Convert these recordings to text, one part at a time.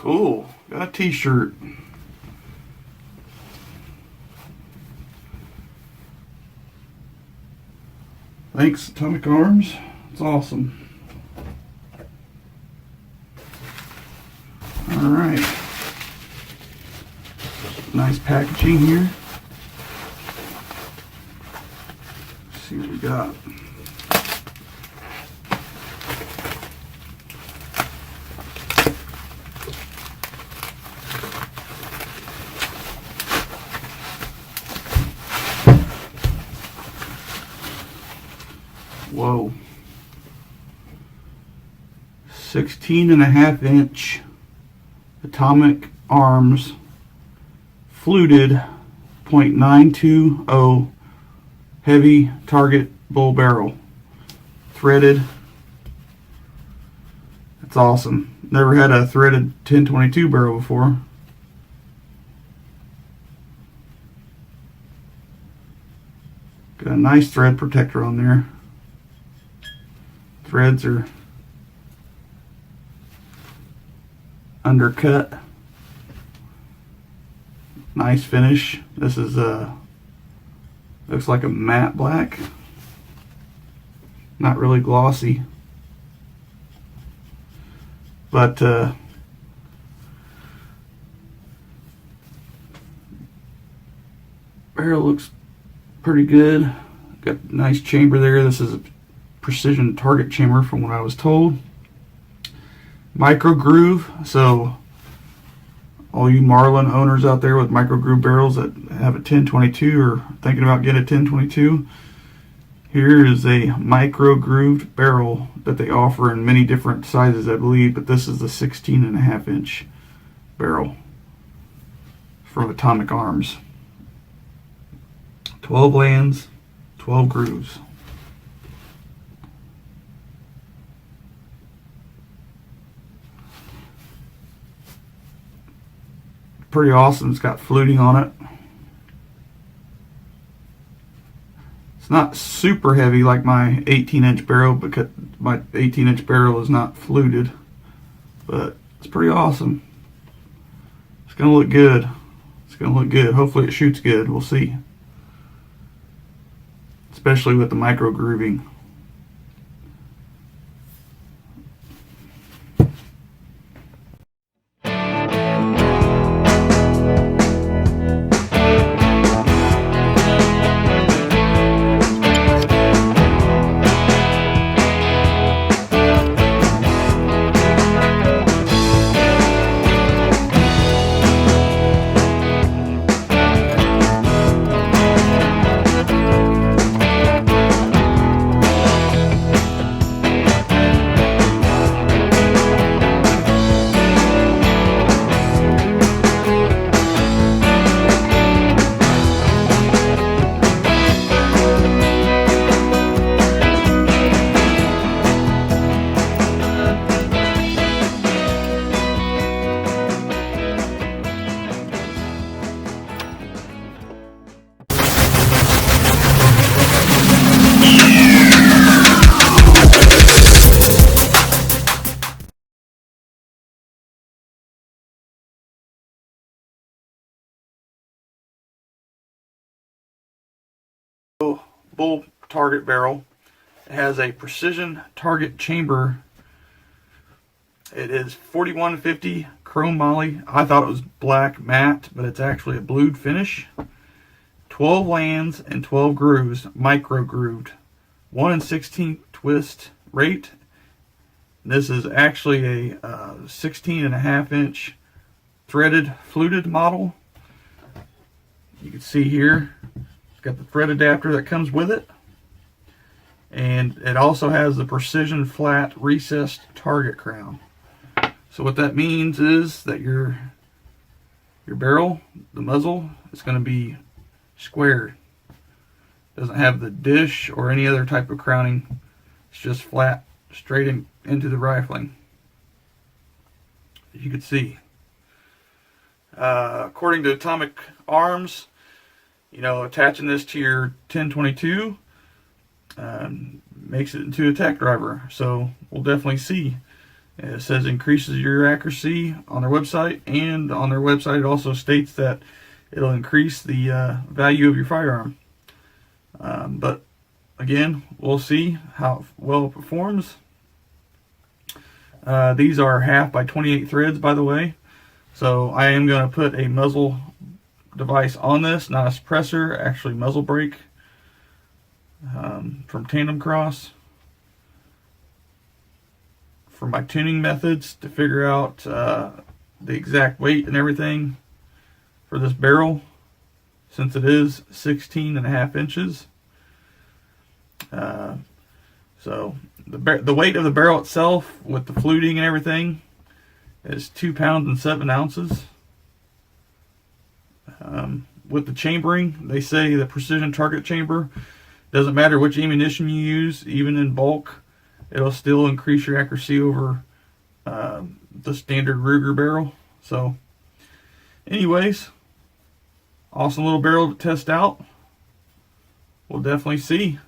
Cool. Got a t-shirt. Thanks, Atomic Arms. It's awesome. Alright. Nice packaging here. Let's see what we got. Whoa. 16.5-inch Atomic Arms fluted .920 heavy target bull barrel. Threaded. That's awesome. Never had a threaded 1022 barrel before. Got a nice thread protector on there. Threads are undercut. Nice finish. This is looks like a matte black. Not really glossy, but barrel looks pretty good. Got a nice chamber there. This is a precision target chamber from what I was told. Micro groove, so all you Marlin owners out there with micro groove barrels that have a 1022 or thinking about getting a 1022, here is a micro grooved barrel that they offer in many different sizes, I believe, but this is the 16.5-inch barrel from Atomic Arms. 12 lands, 12 grooves. Pretty awesome. It's got fluting on it. It's not super heavy like my 18-inch barrel, because my 18-inch barrel is not fluted, but it's pretty awesome. It's gonna look good. It's gonna look good. Hopefully it shoots good. We'll see. Especially with the micro grooving. Bull target barrel. It has a precision target chamber. It is 4150 chrome MOLY. I thought it was black matte, but it's actually a blued finish. 12 lands and 12 grooves, micro grooved. 1 16th twist rate. This is actually a 16.5-inch threaded fluted model. You can see here it's got the thread adapter that comes with it, and it also has the precision flat recessed target crown. So what that means is that your barrel, the muzzle, is going to be squared. Doesn't have the dish or any other type of crowning. It's just flat, straight into the rifling. As you can see. According to Atomic Arms, attaching this to your 1022 makes it into a tack driver. So we'll definitely see. It says increases your accuracy on their website, and on their website it also states that it'll increase the value of your firearm. But again, we'll see how well it performs. These are 1/2 by 28 threads, by the way. So I am going to put a muzzle device on this, not a suppressor, actually muzzle brake from Tandem Cross, for my tuning methods to figure out the exact weight and everything for this barrel, since it is 16.5 inches. So the weight of the barrel itself with the fluting and everything is 2 pounds and 7 ounces. With the chambering, they say the precision target chamber, doesn't matter which ammunition you use, even in bulk, it'll still increase your accuracy over the standard Ruger barrel. So anyways, awesome little barrel to test out. We'll definitely see.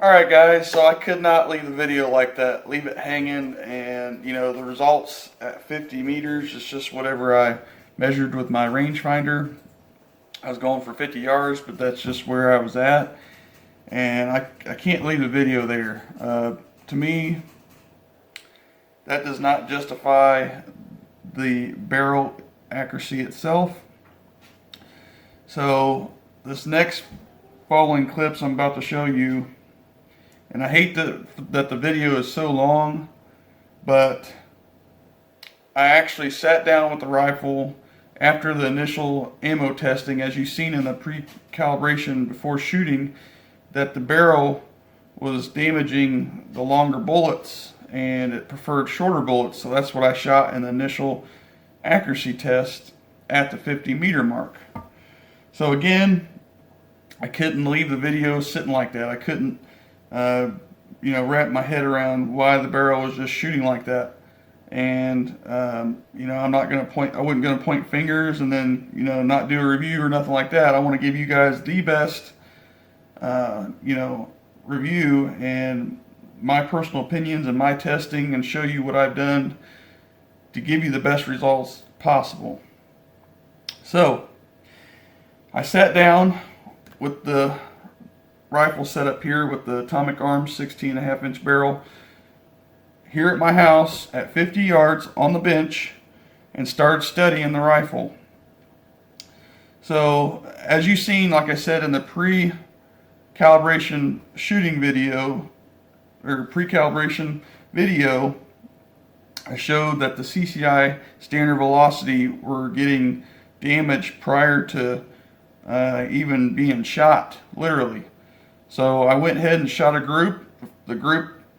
Alright guys, so I could not leave the video like that, leave it hanging, and you know, the results at 50 meters is just whatever I measured with my rangefinder. I was going for 50 yards, but that's just where I was at, and I can't leave the video there. To me, that does not justify the barrel accuracy itself. So this next following clips I'm about to show you, and I hate that the video is so long, but I actually sat down with the rifle after the initial ammo testing, as you've seen in the pre-calibration before shooting, that the barrel was damaging the longer bullets and it preferred shorter bullets. So that's what I shot in the initial accuracy test at the 50 meter mark. So again, I couldn't leave the video sitting like that. I couldn't wrap my head around why the barrel was just shooting like that. And I'm not going to point, I wasn't going to point fingers and then not do a review or nothing like that. I want to give you guys the best review and my personal opinions and my testing, and show you what I've done to give you the best results possible. So I sat down with the rifle set up here with the Atomic Arms 16.5-inch barrel here at my house at 50 yards on the bench and started studying the rifle. So as you've seen, like I said in the pre-calibration shooting video, or pre-calibration video, I showed that the CCI standard velocity were getting damaged prior to even being shot, literally. So I went ahead and shot the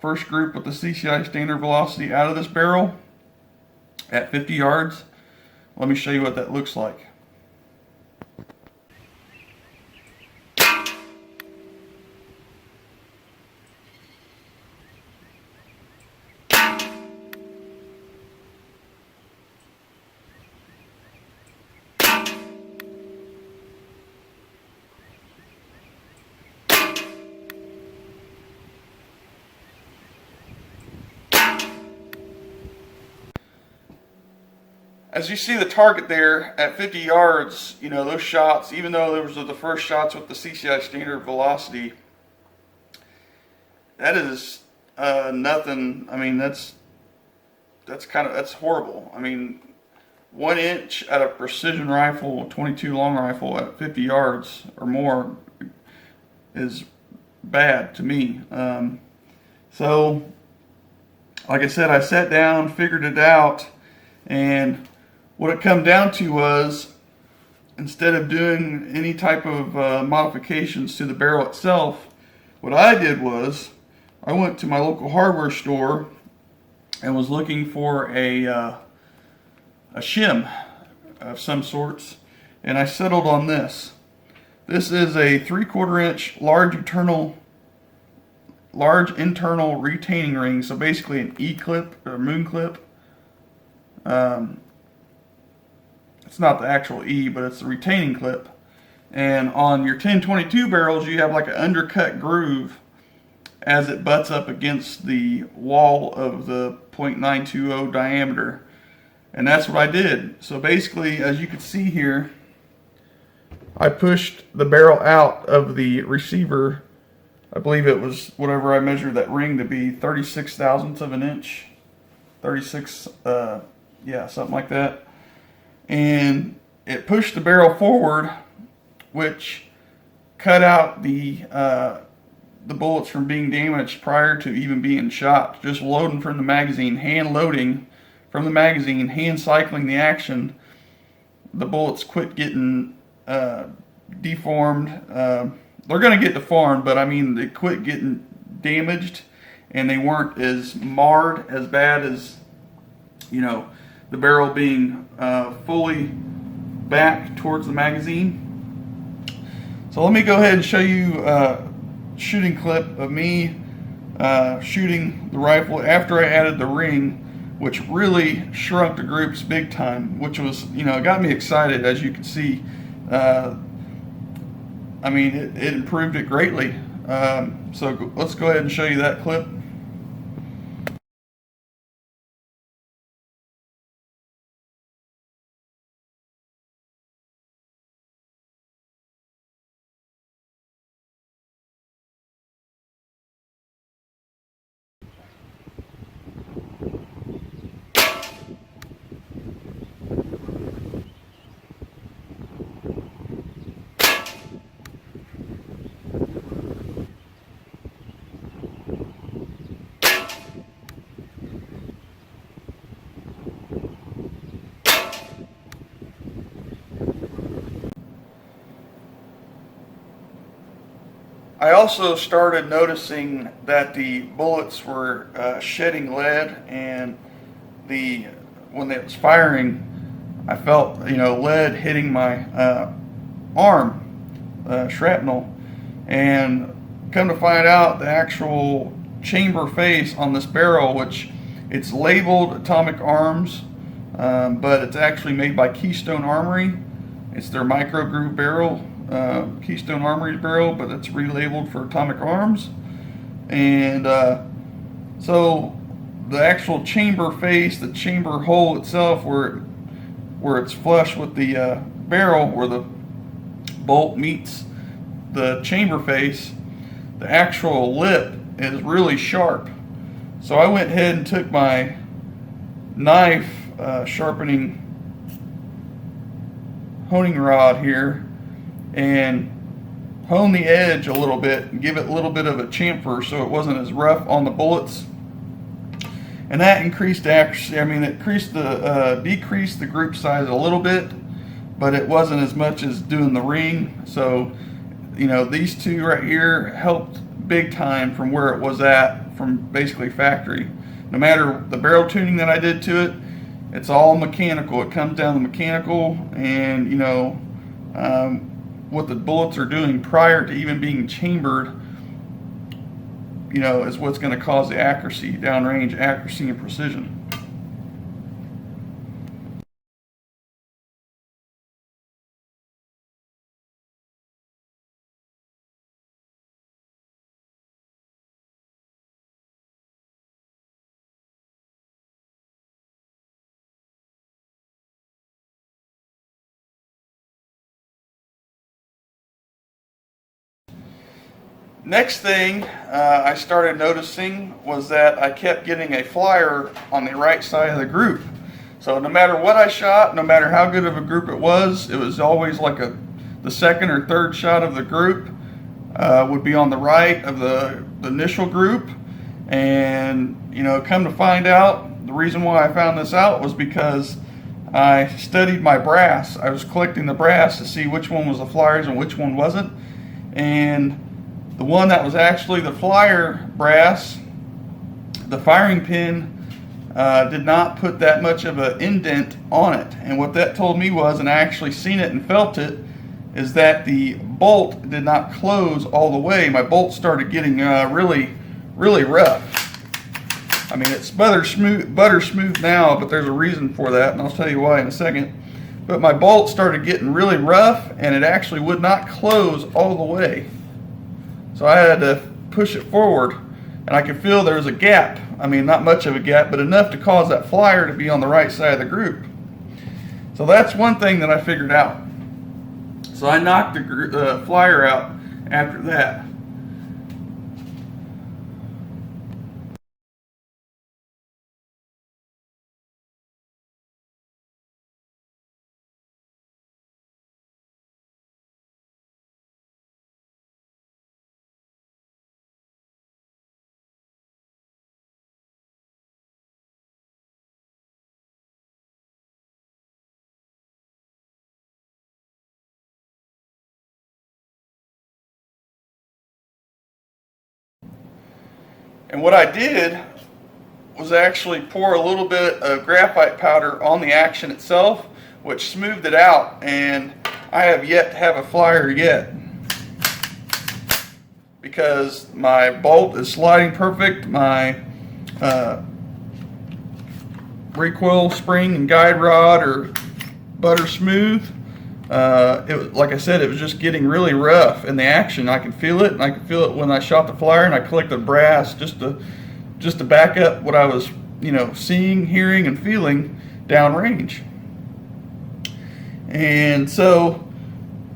first group with the CCI standard velocity out of this barrel at 50 yards. Let me show you what that looks like. As you see the target there at 50 yards, those shots, even though those were the first shots with the CCI standard velocity, that is nothing. I mean, that's horrible. I mean, 1 inch at a precision rifle, 22 long rifle at 50 yards or more is bad to me. So, like I said, I sat down, figured it out, and what it come down to was, instead of doing any type of modifications to the barrel itself, what I did was I went to my local hardware store and was looking for a shim of some sorts, and I settled on this. This is a 3/4 inch large internal retaining ring, so basically an E-clip or moon clip. It's not the actual E, but it's the retaining clip. And on your 1022 barrels, you have like an undercut groove as it butts up against the wall of the .920 diameter. And that's what I did. So basically, as you can see here, I pushed the barrel out of the receiver. I believe it was whatever I measured that ring to be, 36 thousandths of an inch. 36, yeah, something like that. And it pushed the barrel forward, which cut out the bullets from being damaged prior to even being shot. Just loading from the magazine, hand loading from the magazine, hand cycling the action, the bullets quit getting deformed. They're going to get deformed, but I mean, they quit getting damaged, and they weren't as marred, as bad as, the barrel being fully back towards the magazine. So let me go ahead and show you a shooting clip of me shooting the rifle after I added the ring, which really shrunk the groups big time, which was, it got me excited, as you can see. I mean, it improved it greatly. So let's go ahead and show you that clip. I also started noticing that the bullets were shedding lead, and when it was firing, I felt lead hitting my arm, shrapnel, and come to find out the actual chamber face on this barrel, which it's labeled Atomic Arms, but it's actually made by Keystone Armory. It's their micro groove barrel. Keystone Armory's barrel, but it's relabeled for Atomic Arms. And so the actual chamber face, the chamber hole itself, where it's flush with the barrel, where the bolt meets the chamber face, the actual lip is really sharp. So I went ahead and took my knife sharpening honing rod here and hone the edge a little bit and give it a little bit of a chamfer so it wasn't as rough on the bullets. And that increased accuracy. I mean, it decreased the group size a little bit, but it wasn't as much as doing the ring. So, these two right here helped big time from where it was at from basically factory. No matter the barrel tuning that I did to it, it's all mechanical. It comes down to mechanical, and what the bullets are doing prior to even being chambered, is what's going to cause the accuracy, downrange accuracy and precision. Next thing I started noticing was that I kept getting a flyer on the right side of the group. So no matter what I shot, no matter how good of a group it was always like the second or third shot of the group would be on the right of the initial group. And come to find out, the reason why I found this out was because I studied my brass. I was collecting the brass to see which one was the flyers and which one wasn't. And the one that was actually the flyer brass, the firing pin did not put that much of an indent on it. And what that told me was, and I actually seen it and felt it, is that the bolt did not close all the way. My bolt started getting really, really rough. I mean, it's butter smooth now, but there's a reason for that, and I'll tell you why in a second. But my bolt started getting really rough, and it actually would not close all the way. So I had to push it forward, and I could feel there was a gap. I mean, not much of a gap, but enough to cause that flyer to be on the right side of the group. So that's one thing that I figured out. So I knocked the flyer out after that. And what I did was actually pour a little bit of graphite powder on the action itself, which smoothed it out, and I have yet to have a flyer yet because my bolt is sliding perfect, my recoil spring and guide rod are butter smooth. it was, like I said, it was just getting really rough in the action. I could feel it, and I could feel it when I shot the flyer, and I collected brass just to back up what I was, seeing, hearing, and feeling downrange. And so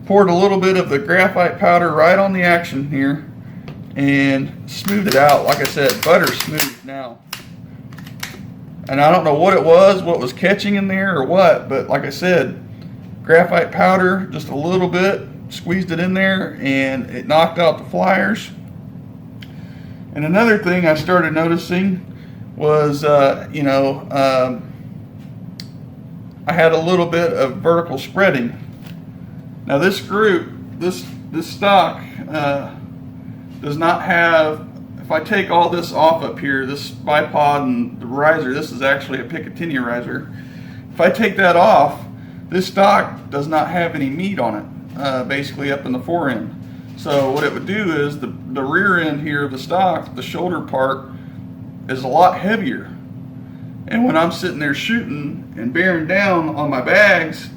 poured a little bit of the graphite powder right on the action here and smoothed it out. Like I said, butter smooth now. And I don't know what it was, what was catching in there or what, but like I said, graphite powder, just a little bit, squeezed it in there, and it knocked out the flyers. And another thing I started noticing was, I had a little bit of vertical spreading. Now this group, this stock does not have, if I take all this off up here, this bipod and the riser, this is actually a Picatinny riser. If I take that off, this stock does not have any meat on it, basically up in the fore end. So what it would do is the rear end here of the stock, the shoulder part, is a lot heavier. And when I'm sitting there shooting and bearing down on my bags,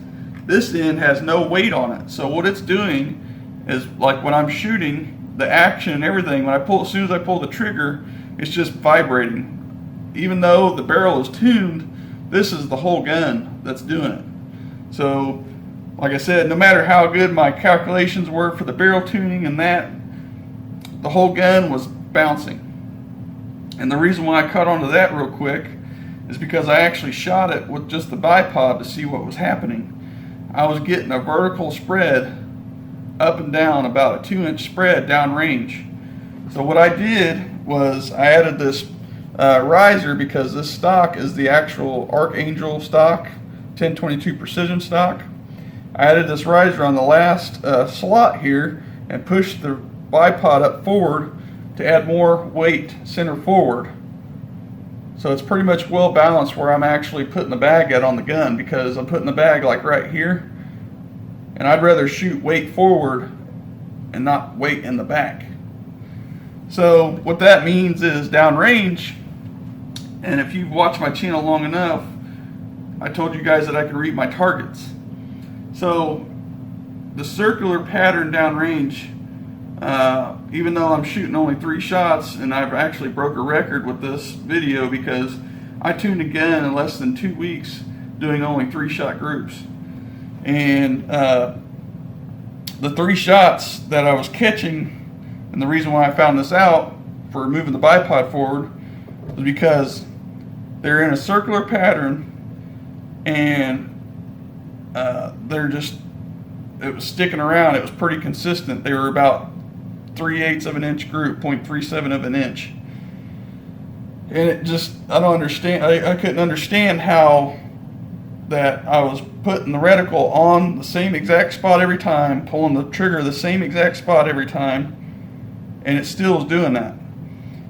this end has no weight on it. So what it's doing is, like when I'm shooting, the action and everything, as soon as I pull the trigger, it's just vibrating. Even though the barrel is tuned, this is the whole gun that's doing it. So, like I said, no matter how good my calculations were for the barrel tuning and that, the whole gun was bouncing. And the reason why I caught onto that real quick is because I actually shot it with just the bipod to see what was happening. I was getting a vertical spread up and down, about a 2-inch spread downrange. So what I did was I added this riser, because this stock is the actual Archangel stock, 1022 precision stock. I added this riser on the last slot here and pushed the bipod up forward to add more weight center forward. So it's pretty much well balanced where I'm actually putting the bag at on the gun, because I'm putting the bag like right here, and I'd rather shoot weight forward and not weight in the back. So what that means is downrange, and if you've watched my channel long enough, I told you guys that I can read my targets. So the circular pattern downrange, even though I'm shooting only 3 shots, and I've actually broke a record with this video because I tuned a gun in less than 2 weeks doing only 3-shot groups. And the 3 shots that I was catching, and the reason why I found this out for moving the bipod forward, was because they're in a circular pattern, and it was sticking around. It was pretty consistent. They were about 3/8 of an inch group, 0.37 of an inch. And it just, I don't understand, I couldn't understand how that I was putting the reticle on the same exact spot every time, pulling the trigger the same exact spot every time, and it still is doing that.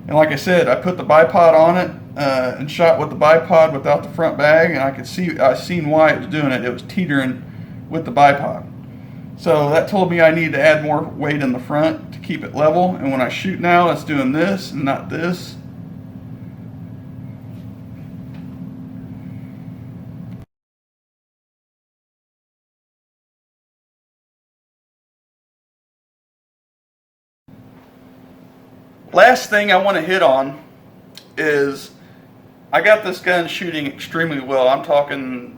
And like I said, I put the bipod on it and shot with the bipod without the front bag, and I seen why it was doing it. It was teetering with the bipod. So that told me I need to add more weight in the front to keep it level. And when I shoot now, it's doing this and not this. Last thing I want to hit on is I got this gun shooting extremely well. I'm talking,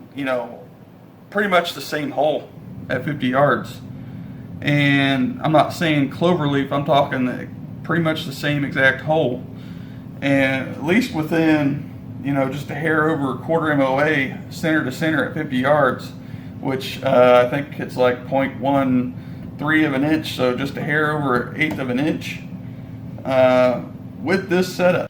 pretty much the same hole at 50 yards. And I'm not saying cloverleaf, I'm talking pretty much the same exact hole. And at least within, just a hair over a quarter MOA, center to center at 50 yards, which I think it's like 0.13 of an inch, so just a hair over 1/8 of an inch with this setup.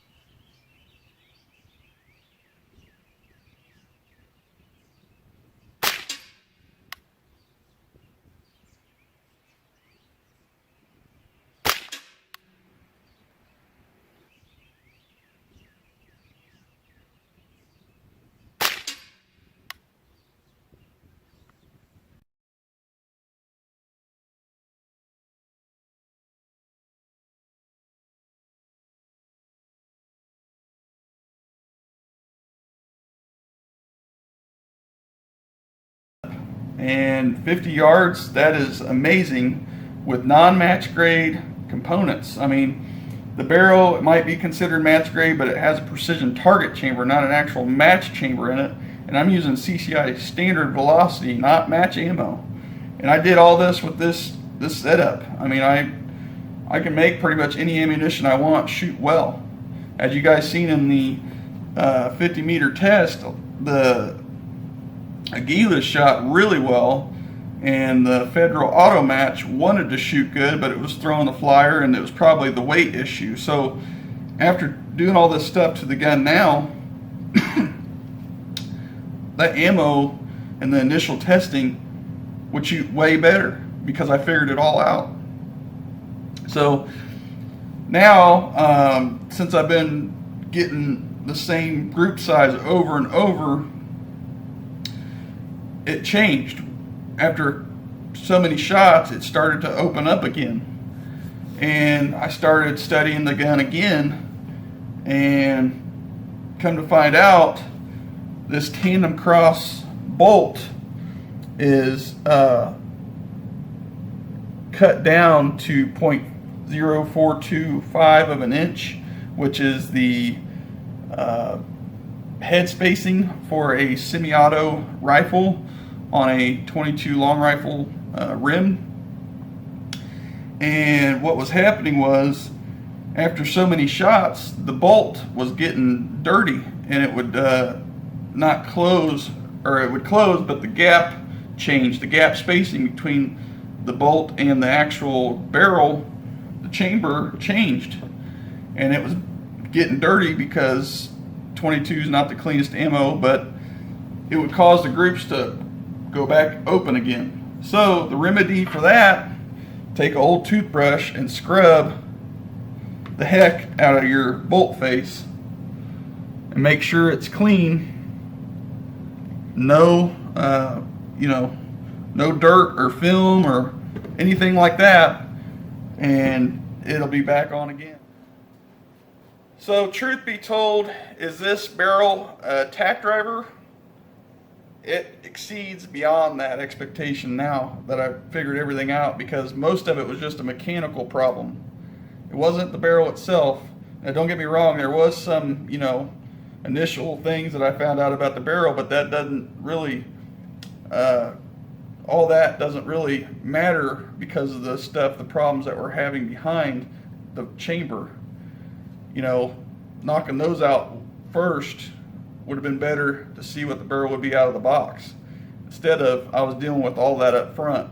And 50 yards, that is amazing with non-match grade components. I mean, the barrel, it might be considered match grade, but it has a precision target chamber, not an actual match chamber in it. And I'm using CCI standard velocity, not match ammo. And I did all this with this setup. I mean, I can make pretty much any ammunition I want shoot well. As you guys seen in the 50 meter test, the Aguila shot really well, and the Federal Auto Match wanted to shoot good, but it was throwing the flyer, and it was probably the weight issue. So after doing all this stuff to the gun now, that ammo and the initial testing would shoot way better because I figured it all out. So now, since I've been getting the same group size over and over, it changed. After so many shots, it started to open up again. And I started studying the gun again, and come to find out, this tandem cross bolt is cut down to 0.0425 of an inch, which is the head spacing for a semi-auto rifle on a 22 long rifle rim. And what was happening was, after so many shots, the bolt was getting dirty, and it would not close, or it would close, but the gap changed. The gap spacing between the bolt and the actual barrel, the chamber, changed. And it was getting dirty because 22 is not the cleanest ammo, but it would cause the groups to go back open again. So the remedy for that, take an old toothbrush and scrub the heck out of your bolt face and make sure it's clean. No, no dirt or film or anything like that, and it'll be back on again. So truth be told, is this barrel a tack driver? It exceeds beyond that expectation now that I've figured everything out, because most of it was just a mechanical problem. It wasn't the barrel itself. Now don't get me wrong, there was some, initial things that I found out about the barrel, but that doesn't really, all that doesn't really matter because of the problems that we're having behind the chamber. Knocking those out first would have been better to see what the barrel would be out of the box, instead of I was dealing with all that up front.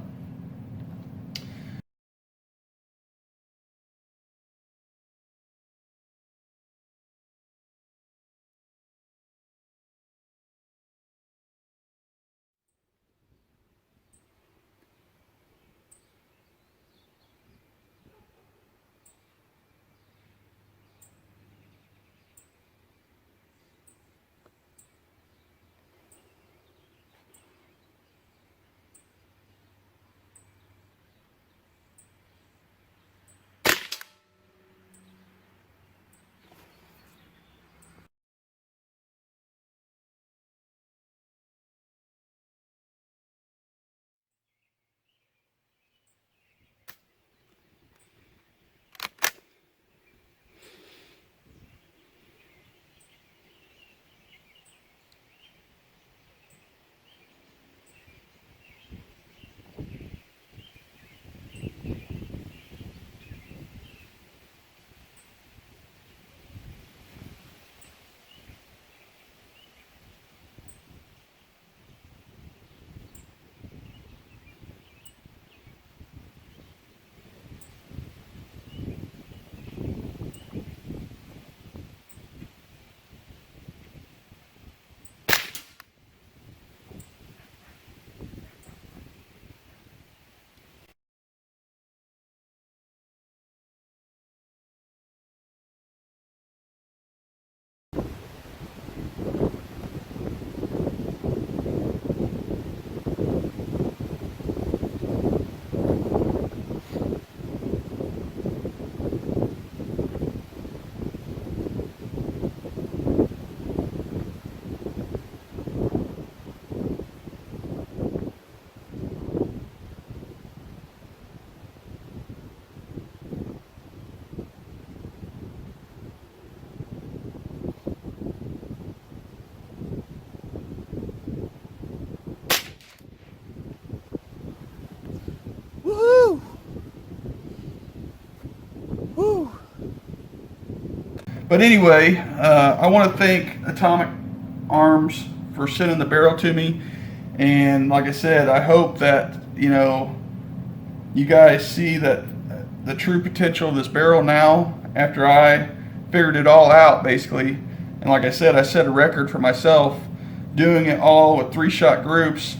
But anyway, I want to thank Atomic Arms for sending the barrel to me. And like I said, I hope that, you know, you guys see that the true potential of this barrel now after I figured it all out, basically. And like I said, I set a record for myself doing it all with 3-shot groups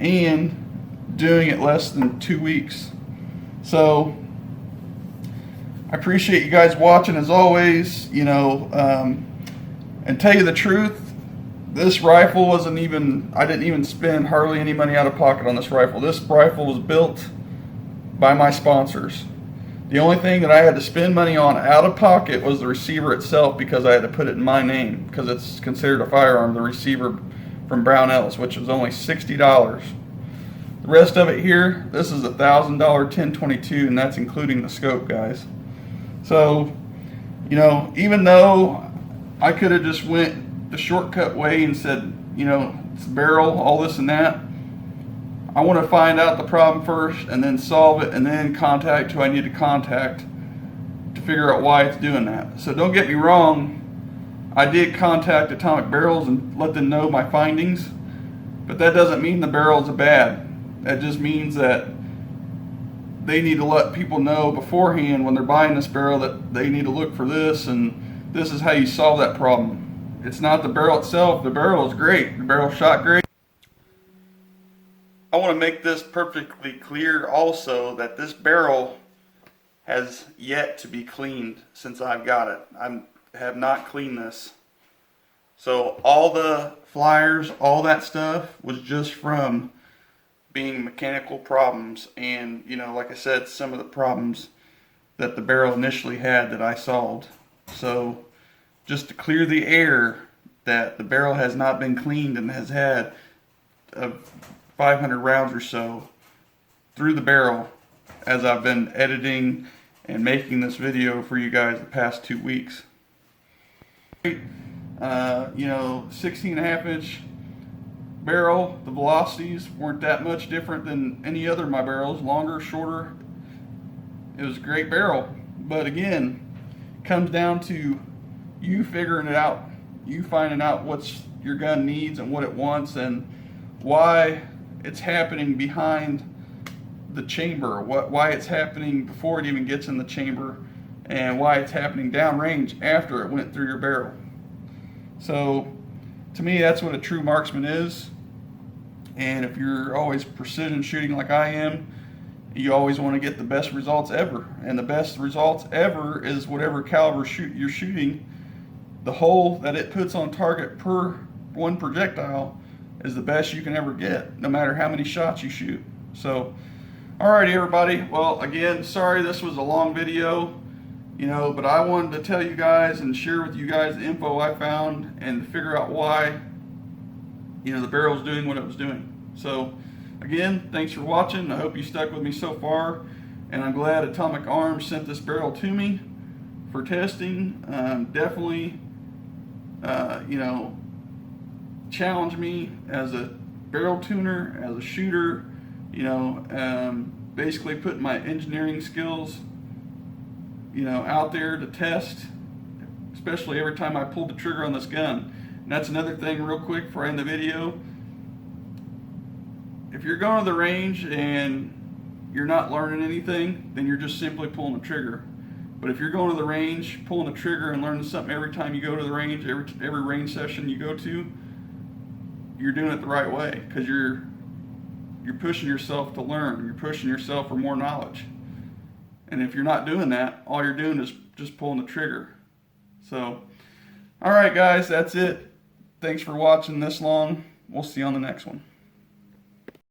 and doing it less than 2 weeks. So I appreciate you guys watching as always, you know, and tell you the truth, this rifle wasn't even, I didn't even spend hardly any money out of pocket on this rifle. This rifle was built by my sponsors. The only thing that I had to spend money on out of pocket was the receiver itself, because I had to put it in my name, because it's considered a firearm, the receiver from Brownells, which was only $60. The rest of it here, this is a $1,000 1022, and that's including the scope, guys. So, you know, even though I could have just went the shortcut way and said, you know, it's a barrel, all this and that, I want to find out the problem first and then solve it and then contact who I need to contact to figure out why it's doing that. So don't get me wrong, I did contact Atomic Barrels and let them know my findings, but that doesn't mean the barrels are bad. That just means that they need to let people know beforehand when they're buying this barrel that they need to look for this, and this is how you solve that problem. It's not the barrel itself. The barrel is great. The barrel shot great. I want to make this perfectly clear also that this barrel has yet to be cleaned since I've got it. I have not cleaned this. So all the flyers, all that stuff was just from being mechanical problems, and you know, like I said, some of the problems that the barrel initially had that I solved. So just to clear the air that the barrel has not been cleaned and has had 500 rounds or so through the barrel as I've been editing and making this video for you guys the past 2 weeks. You know, 16.5 inch barrel, the velocities weren't that much different than any other of my barrels, longer, shorter. It was a great barrel, but again, it comes down to you figuring it out, you finding out what your gun needs and what it wants and why it's happening behind the chamber, why it's happening before it even gets in the chamber, and why it's happening downrange after it went through your barrel. So to me, that's what a true marksman is. And if you're always precision shooting like I am, you always want to get the best results ever. And the best results ever is whatever caliber you're shooting, the hole that it puts on target per one projectile is the best you can ever get, no matter how many shots you shoot. So, alrighty everybody. Well, again, sorry this was a long video, you know, but I wanted to tell you guys and share with you guys the info I found and to figure out why, you know, the barrel's doing what it was doing. So again, thanks for watching. I hope you stuck with me so far, and I'm glad Atomic Arms sent this barrel to me for testing. Definitely you know, challenge me as a barrel tuner, as a shooter, you know, basically putting my engineering skills, you know, out there to test, especially every time I pulled the trigger on this gun. And that's another thing real quick before I end the video. If you're going to the range and you're not learning anything, then you're just simply pulling the trigger. But if you're going to the range, pulling the trigger and learning something every time you go to the range, every range session you go to, you're doing it the right way, because you're pushing yourself to learn. You're pushing yourself for more knowledge. And if you're not doing that, all you're doing is just pulling the trigger. So, all right, guys, that's it. Thanks for watching this long. We'll see you on the next one.